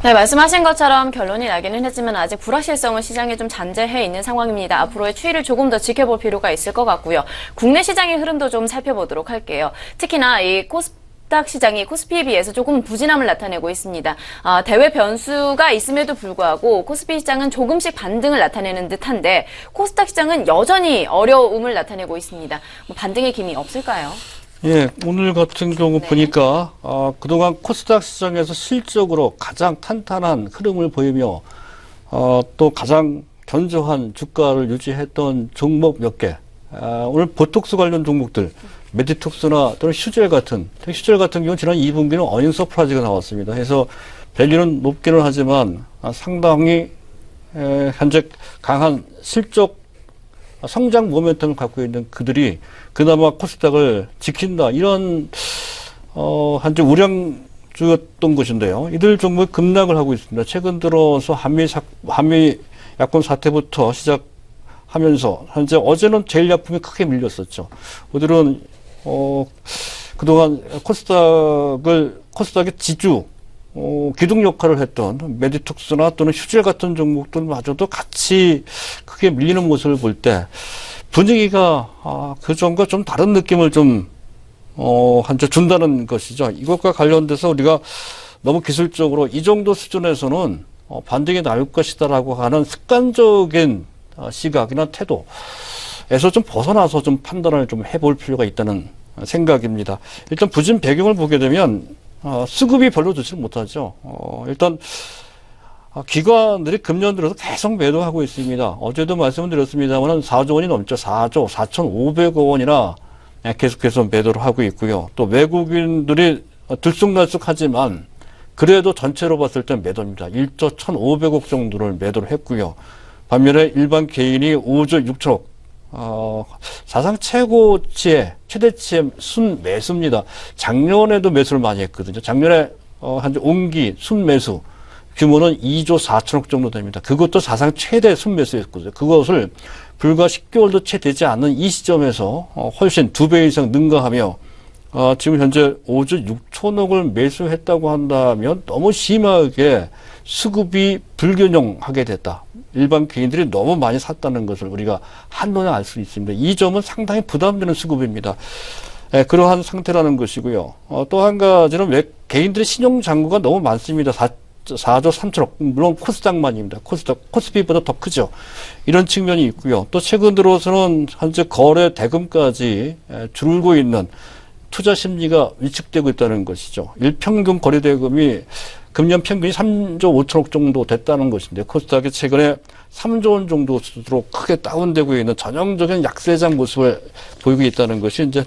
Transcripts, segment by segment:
네, 말씀하신 것처럼 결론이 나기는 했지만 아직 불확실성은 시장에 좀 잔재해 있는 상황입니다. 앞으로의 추이를 조금 더 지켜볼 필요가 있을 것 같고요. 국내 시장의 흐름도 좀 살펴보도록 할게요. 특히나 이 코스닥 시장이 코스피에 비해서 조금 부진함을 나타내고 있습니다. 대외 변수가 있음에도 불구하고 코스피 시장은 조금씩 반등을 나타내는 듯한데 코스닥 시장은 여전히 어려움을 나타내고 있습니다. 반등의 기미 없을까요? 예, 오늘 같은 경우 보니까 그동안 코스닥 시장에서 실적으로 가장 탄탄한 흐름을 보이며 또 가장 견조한 주가를 유지했던 종목 몇 개, 오늘 보톡스 관련 종목들, 메디톡스나 또는 휴젤 같은 경우는 지난 2분기는 어닝 서프라이즈가 나왔습니다. 그래서 밸류는 높기는 하지만 상당히 현재 강한 실적 성장 모멘텀을 갖고 있는 그들이 그나마 코스닥을 지킨다, 이런 한주 우량주였던 것인데요. 이들 종목이 급락을 하고 있습니다. 최근 들어서 한미 야권 사태부터 시작하면서 현재 어제는 제일약품이 크게 밀렸었죠. 오늘은 그동안 코스닥의 지주 기둥 역할을 했던 메디톡스나 또는 휴젤 같은 종목들마저도 같이 크게 밀리는 모습을 볼 때 분위기가 그전과 좀 다른 느낌을 좀 한테 준다는 것이죠. 이것과 관련돼서 우리가 너무 기술적으로 이 정도 수준에서는 반등이 나올 것이다라고 하는 습관적인 시각이나 태도에서 좀 벗어나서 좀 판단을 좀 해볼 필요가 있다는 생각입니다. 일단 부진 배경을 보게 되면 수급이 별로 좋지 못하죠. 일단 기관들이 금년 들어서 계속 매도하고 있습니다. 어제도 말씀드렸습니다만 4조 원이 넘죠. 4조 4,500억 원이나 계속해서 매도를 하고 있고요. 또 외국인들이 들쑥날쑥하지만 그래도 전체로 봤을 때 매도입니다. 1조 1,500억 정도를 매도를 했고요. 반면에 일반 개인이 5조 6천억, 사상 최대치의 순매수입니다. 작년에도 매수를 많이 했거든요. 작년에 현재 온기 순매수 규모는 2조 4천억 정도 됩니다. 그것도 사상 최대 순매수였거든요. 그것을 불과 10개월도 채 되지 않는 이 시점에서 훨씬 2배 이상 능가하며 지금 현재 5조 6천억을 매수했다고 한다면 너무 심하게 수급이 불균형하게 됐다. 일반 개인들이 너무 많이 샀다는 것을 우리가 한눈에 알 수 있습니다. 이 점은 상당히 부담되는 수급입니다. 그러한 상태라는 것이고요. 또 한 가지는 개인들의 신용 잔고가 너무 많습니다. 4조 3천억. 물론 코스닥만입니다. 코스피보다 더 크죠. 이런 측면이 있고요. 또 최근 들어서는 현재 거래 대금까지 줄고 있는 투자 심리가 위축되고 있다는 것이죠. 일평균 거래 대금이 금년 평균이 3조 5천억 정도 됐다는 것인데 코스닥이 최근에 3조 원 정도로 크게 다운되고 있는 전형적인 약세장 모습을 보이고 있다는 것이 이제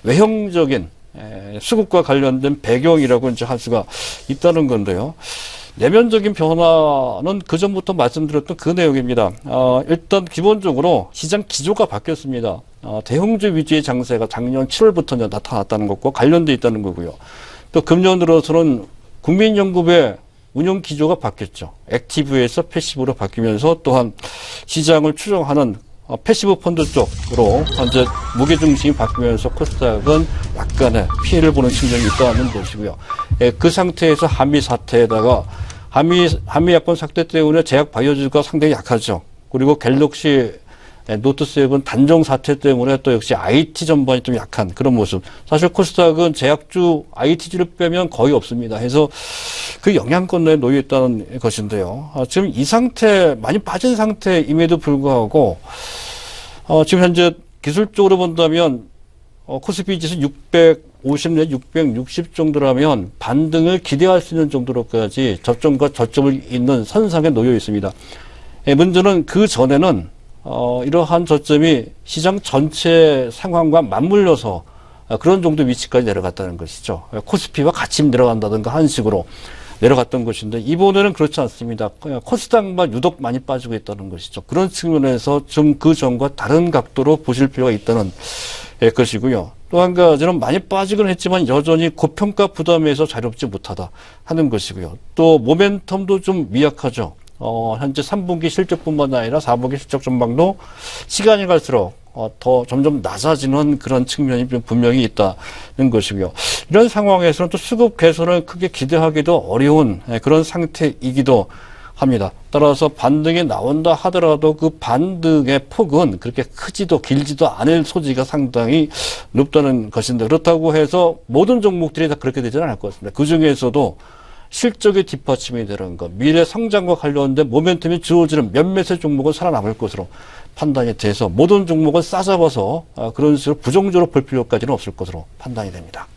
외형적인 수급과 관련된 배경이라고 이제 할 수가 있다는 건데요. 내면적인 변화는 그전부터 말씀드렸던 그 내용입니다. 일단 기본적으로 시장 기조가 바뀌었습니다. 대형주 위주의 장세가 작년 7월부터 나타났다는 것과 관련돼 있다는 거고요. 또 금년 들어서는 국민연금의 운영 기조가 바뀌었죠. 액티브에서 패시브로 바뀌면서 또한 시장을 추종하는 패시브 펀드 쪽으로 현재 무게중심이 바뀌면서 코스닥은 약간의 피해를 보는 측면이 있다는 것이고요. 그 상태에서 한미 사태에다가 한미 야권 사태 때문에 제약 바이오주가 상당히 약하죠. 그리고 갤럭시 노트7 단종 사태 때문에 또 역시 IT 전반이 좀 약한 그런 모습. 사실 코스닥은 제약주 IT주를 빼면 거의 없습니다. 해서 그 영향권에 놓여 있다는 것인데요. 지금 이 상태, 많이 빠진 상태임에도 불구하고 지금 현재 기술적으로 본다면 코스피 지수 650 내 660 정도라면 반등을 기대할 수 있는 정도로까지 저점과 저점을 잇는 선상에 놓여 있습니다. 문제는 그 전에는 이러한 저점이 시장 전체 상황과 맞물려서 그런 정도 위치까지 내려갔다는 것이죠. 코스피와 같이 내려간다든가 하는 식으로 내려갔던 것인데 이번에는 그렇지 않습니다. 코스닥만 유독 많이 빠지고 있다는 것이죠. 그런 측면에서 좀 그 전과 다른 각도로 보실 필요가 있다는 것이고요. 또 한 가지는 많이 빠지긴 했지만 여전히 고평가 부담에서 자유롭지 못하다 하는 것이고요. 또 모멘텀도 좀 미약하죠. 현재 3분기 실적뿐만 아니라 4분기 실적 전망도 시간이 갈수록 더 점점 낮아지는 그런 측면이 분명히 있다는 것이고요. 이런 상황에서는 또 수급 개선을 크게 기대하기도 어려운 그런 상태이기도 합니다. 따라서 반등이 나온다 하더라도 그 반등의 폭은 그렇게 크지도 길지도 않을 소지가 상당히 높다는 것인데, 그렇다고 해서 모든 종목들이 다 그렇게 되지는 않을 것 같습니다. 그 중에서도 실적의 뒷받침이 되는 것, 미래 성장과 관련된 모멘텀이 주어지는 몇몇의 종목은 살아남을 것으로 판단이 돼서 모든 종목은 싸잡아서 그런 식으로 부정적으로 볼 필요까지는 없을 것으로 판단이 됩니다.